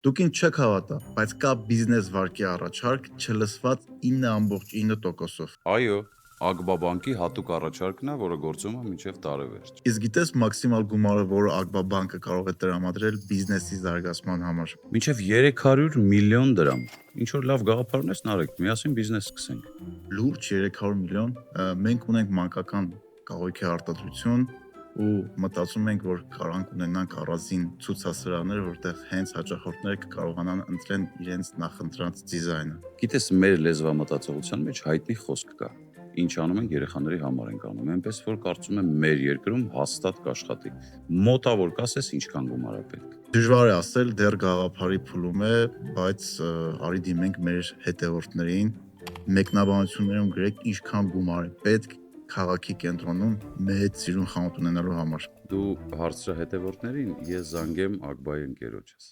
Դուք ինձ չեք հավատա, բայց կա բիզնես վարկի առաջարկ չլսված 9,9%-ով։ Այո, Ագբա բանկի հատուկ առաջարկն է, որը գործում է մինչև տարեվերջ։ Իսկ գիտես մաքսիմալ գումարը, որը Ագբա բանկը կարող է տրամադրել բիզնեսի զարգացման համար։ Մինչև 300 միլիոն դրամ։ Ինչ որ լավ գաղափար ունես, Նարեկ, միասին բիզնես սկսենք։ Լուրջ 300 միլիոն, մենք ունենք մանկական կահույքի արտադրություն ու մտածում ենք, որ կարանք ունենանք առանձին ցուցասրահներ, որտեղ հենց հաճախորդները կկարողանան ընտրեն իրենց նախընտրած դիզայնը։ Գիտես, մեր լեզվամտածողության մեջ հայտնի խոսք կա։ Ինչ անում ենք երեխաների համար ենք անում, այնպես որ կարծում եմ մեր երկրում հաստատ կաշխատի։ Մոտավոր կասես ինչքան գումար է պետք։ Դժվար է ասել, դեռ գաղափարի փուլում է, բայց արի դիմենք մեր հետևորդներին, մեկնաբանություններում գրեք ինչքան գումար է պետք քաղաքի կենտրոնում մեծ սիրուն խանութ ունենալու համար։ Դու հարցրա հետևորդներին, ես զանգեմ Ագբայի ընկերոջս։